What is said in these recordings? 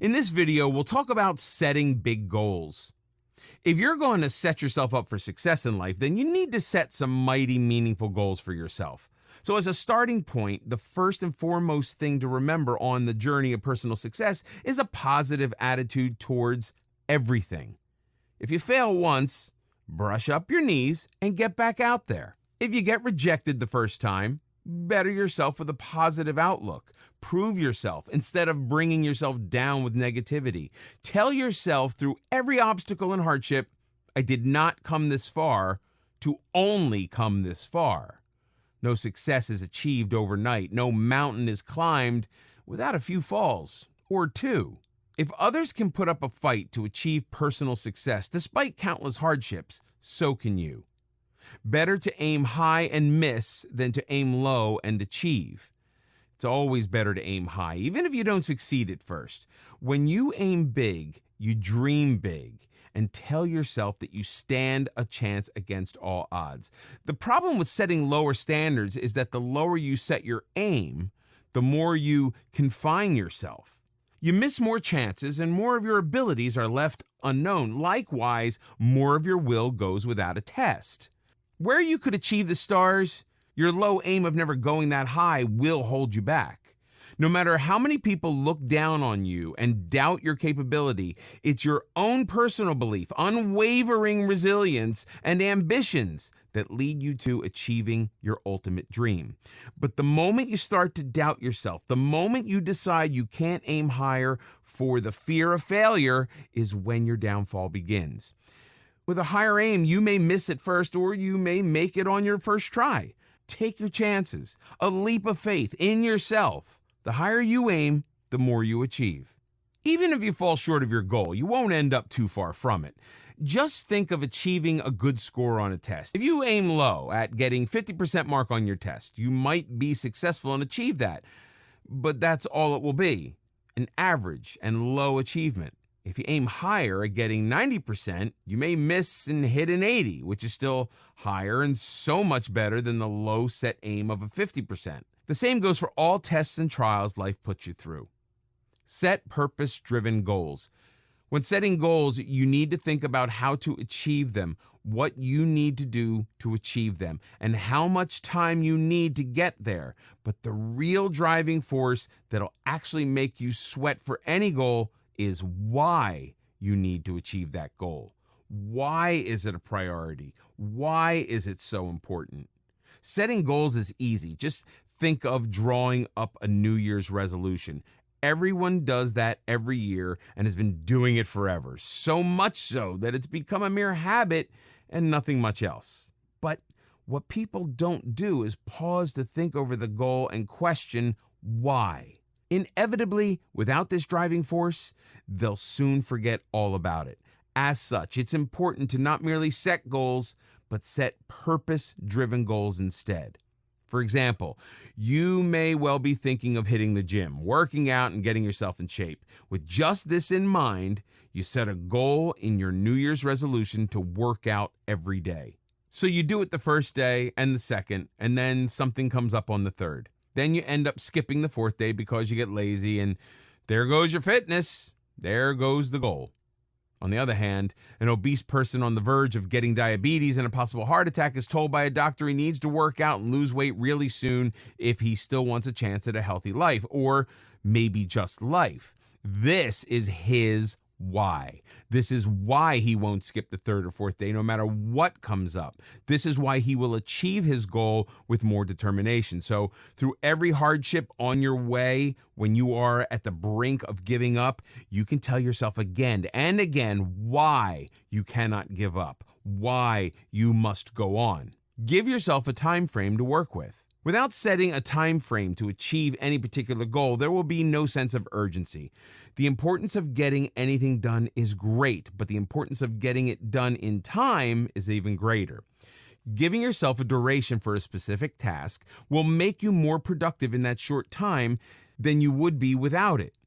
In this video, we'll talk about setting big goals. If you're going to set yourself up for success in life, then you need to set some mighty meaningful goals for yourself. So as a starting point, the first and foremost thing to remember on the journey of personal success is a positive attitude towards everything. If you fail once, brush up your knees and get back out there. If you get rejected the first time, better yourself with a positive outlook. Prove yourself instead of bringing yourself down with negativity. Tell yourself through every obstacle and hardship, I did not come this far to only come this far. No success is achieved overnight. No mountain is climbed without a few falls or two. If others can put up a fight to achieve personal success despite countless hardships, so can you. Better to aim high and miss than to aim low and achieve. It's always better to aim high, even if you don't succeed at first. When you aim big, you dream big, and tell yourself that you stand a chance against all odds. The problem with setting lower standards is that the lower you set your aim, the more you confine yourself. You miss more chances and more of your abilities are left unknown. Likewise, more of your will goes without a test. Where you could achieve the stars, your low aim of never going that high will hold you back. No matter how many people look down on you and doubt your capability, it's your own personal belief, unwavering resilience, and ambitions that lead you to achieving your ultimate dream. But the moment you start to doubt yourself, the moment you decide you can't aim higher for the fear of failure, is when your downfall begins. With a higher aim, you may miss it first or you may make it on your first try. Take your chances, a leap of faith in yourself. The higher you aim, the more you achieve. Even if you fall short of your goal, you won't end up too far from it. Just think of achieving a good score on a test. If you aim low at getting 50% mark on your test, you might be successful and achieve that. But that's all it will be, an average and low achievement. If you aim higher at getting 90%, you may miss and hit an 80, which is still higher and so much better than the low set aim of a 50%. The same goes for all tests and trials life puts you through. Set purpose-driven goals. When setting goals, you need to think about how to achieve them, what you need to do to achieve them, and how much time you need to get there. But the real driving force that'll actually make you sweat for any goal is why you need to achieve that goal. Why is it a priority? Why is it so important? Setting goals is easy. Just think of drawing up a New Year's resolution. Everyone does that every year and has been doing it forever. So much so that it's become a mere habit and nothing much else. But what people don't do is pause to think over the goal and question why. Inevitably, without this driving force, they'll soon forget all about it. As such, it's important to not merely set goals, but set purpose-driven goals instead. For example, you may well be thinking of hitting the gym, working out, and getting yourself in shape. With just this in mind, you set a goal in your New Year's resolution to work out every day. So you do it the first day and the second, and then something comes up on the third. Then you end up skipping the fourth day because you get lazy, and there goes your fitness. There goes the goal. On the other hand, an obese person on the verge of getting diabetes and a possible heart attack is told by a doctor he needs to work out and lose weight really soon if he still wants a chance at a healthy life, or maybe just life. This is his why. This is why he won't skip the third or fourth day no matter what comes up. This is why he will achieve his goal with more determination. So through every hardship on your way, when you are at the brink of giving up, you can tell yourself again and again why you cannot give up, why you must go on. Give yourself a time frame to work with. Without setting a time frame to achieve any particular goal, there will be no sense of urgency. The importance of getting anything done is great, but the importance of getting it done in time is even greater. Giving yourself a duration for a specific task will make you more productive in that short time than you would be without it.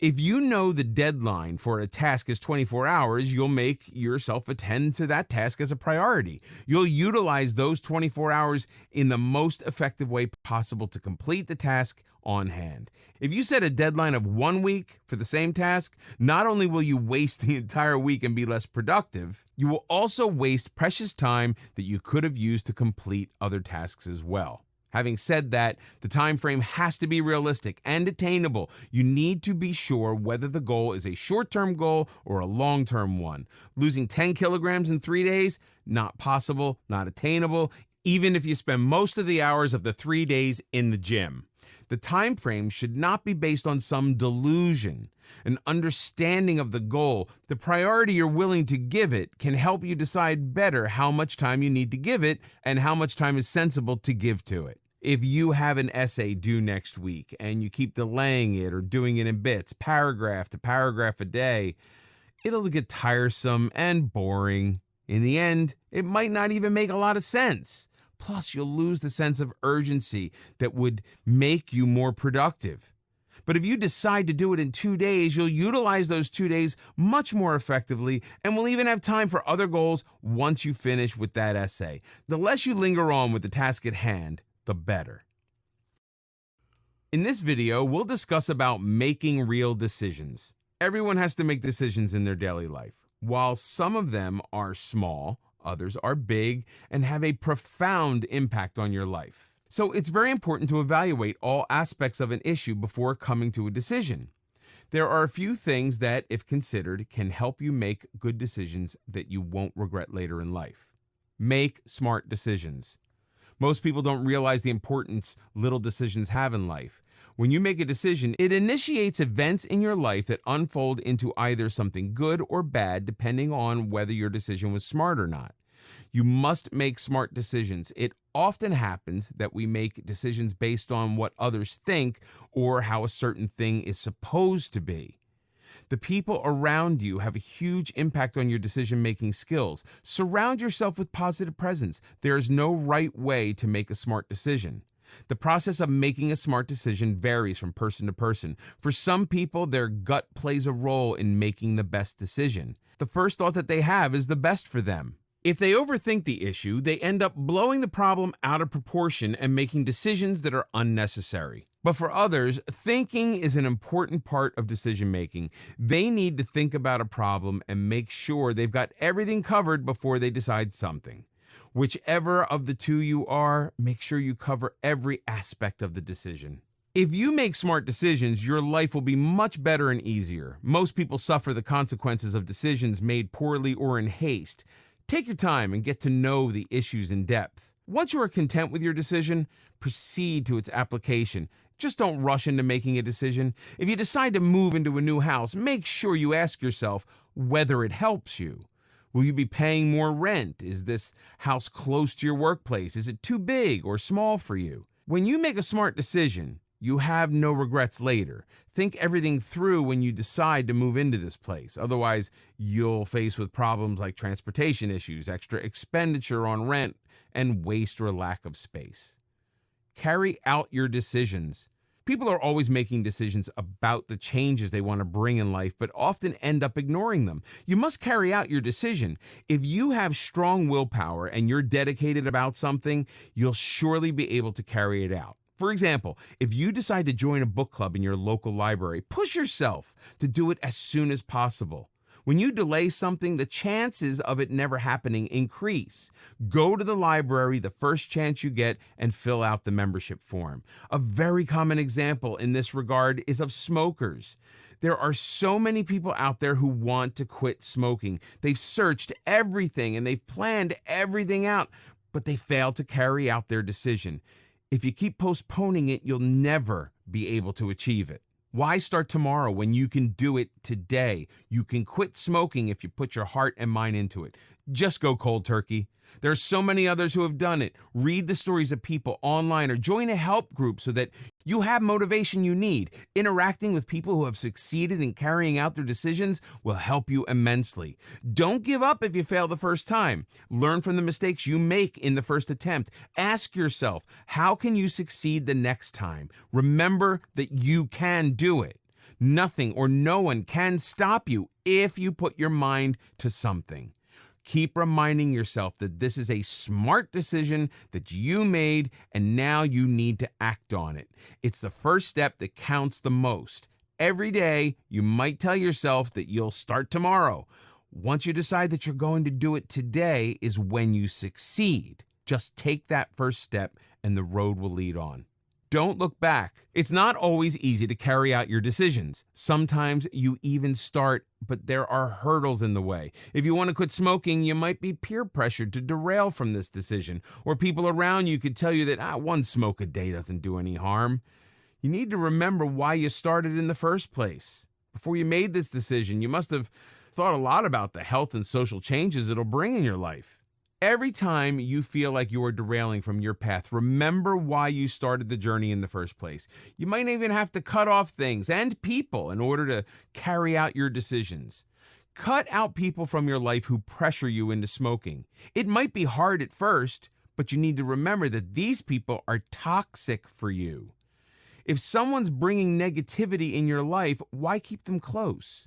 If you know the deadline for a task is 24 hours, you'll make yourself attend to that task as a priority. You'll utilize those 24 hours in the most effective way possible to complete the task on hand. If you set a deadline of 1 week for the same task, not only will you waste the entire week and be less productive, you will also waste precious time that you could have used to complete other tasks as well. Having said that, the time frame has to be realistic and attainable. You need to be sure whether the goal is a short-term goal or a long-term one. Losing 10 kilograms in 3 days? Not possible, not attainable, even if you spend most of the hours of the 3 days in the gym. The time frame should not be based on some delusion. An understanding of the goal, the priority you're willing to give it, can help you decide better how much time you need to give it and how much time is sensible to give to it. If you have an essay due next week and you keep delaying it or doing it in bits, paragraph to paragraph a day, it'll get tiresome and boring. In the end, it might not even make a lot of sense. Plus, you'll lose the sense of urgency that would make you more productive. But if you decide to do it in 2 days, you'll utilize those 2 days much more effectively and will even have time for other goals once you finish with that essay. The less you linger on with the task at hand, the better. In this video, we'll discuss about making real decisions. Everyone has to make decisions in their daily life. While some of them are small, others are big and have a profound impact on your life. So it's very important to evaluate all aspects of an issue before coming to a decision. There are a few things that, if considered, can help you make good decisions that you won't regret later in life. Make smart decisions. Most people don't realize the importance little decisions have in life. When you make a decision, it initiates events in your life that unfold into either something good or bad, depending on whether your decision was smart or not. You must make smart decisions. It often happens that we make decisions based on what others think or how a certain thing is supposed to be. The people around you have a huge impact on your decision-making skills. Surround yourself with positive presence. There is no right way to make a smart decision. The process of making a smart decision varies from person to person. For some people, their gut plays a role in making the best decision. The first thought that they have is the best for them. If they overthink the issue, they end up blowing the problem out of proportion and making decisions that are unnecessary. But for others, thinking is an important part of decision-making. They need to think about a problem and make sure they've got everything covered before they decide something. Whichever of the two you are, make sure you cover every aspect of the decision. If you make smart decisions, your life will be much better and easier. Most people suffer the consequences of decisions made poorly or in haste. Take your time and get to know the issues in depth. Once you are content with your decision, proceed to its application. Just don't rush into making a decision. If you decide to move into a new house, make sure you ask yourself whether it helps you. Will you be paying more rent? Is this house close to your workplace? Is it too big or small for you? When you make a smart decision, you have no regrets later. Think everything through when you decide to move into this place. Otherwise, you'll face with problems like transportation issues, extra expenditure on rent, and waste or lack of space. Carry out your decisions. People are always making decisions about the changes they want to bring in life, but often end up ignoring them. You must carry out your decision. If you have strong willpower and you're dedicated about something, you'll surely be able to carry it out. For example, if you decide to join a book club in your local library, push yourself to do it as soon as possible. When you delay something, the chances of it never happening increase. Go to the library the first chance you get and fill out the membership form. A very common example in this regard is of smokers. There are so many people out there who want to quit smoking. They've searched everything and they've planned everything out, but they fail to carry out their decision. If you keep postponing it, you'll never be able to achieve it. Why start tomorrow when you can do it today? You can quit smoking if you put your heart and mind into it. Just go cold turkey. There are so many others who have done it. Read the stories of people online or join a help group so that you have motivation you need. Interacting with people who have succeeded in carrying out their decisions will help you immensely. Don't give up if you fail the first time. Learn from the mistakes you make in the first attempt. Ask yourself, how can you succeed the next time? Remember that you can do it. Nothing or no one can stop you if you put your mind to something. Keep reminding yourself that this is a smart decision that you made and now you need to act on it. It's the first step that counts the most. Every day, you might tell yourself that you'll start tomorrow. Once you decide that you're going to do it today is when you succeed. Just take that first step and the road will lead on. Don't look back. It's not always easy to carry out your decisions. Sometimes you even start, but there are hurdles in the way. If you want to quit smoking, you might be peer pressured to derail from this decision, or people around you could tell you that one smoke a day doesn't do any harm. You need to remember why you started in the first place. Before you made this decision, you must have thought a lot about the health and social changes it'll bring in your life. Every time you feel like you are derailing from your path, remember why you started the journey in the first place. You might even have to cut off things and people in order to carry out your decisions. Cut out people from your life who pressure you into smoking. It might be hard at first, but you need to remember that these people are toxic for you. If someone's bringing negativity in your life, why keep them close?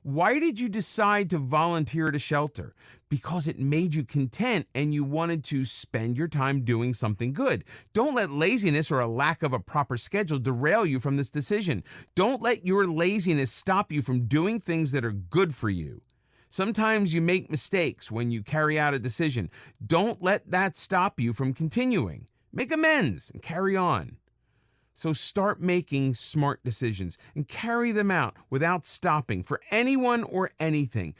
Why did you decide to volunteer at a shelter? Because it made you content and you wanted to spend your time doing something good. Don't let laziness or a lack of a proper schedule derail you from this decision. Don't let your laziness stop you from doing things that are good for you. Sometimes you make mistakes when you carry out a decision. Don't let that stop you from continuing. Make amends and carry on. So start making smart decisions and carry them out without stopping for anyone or anything.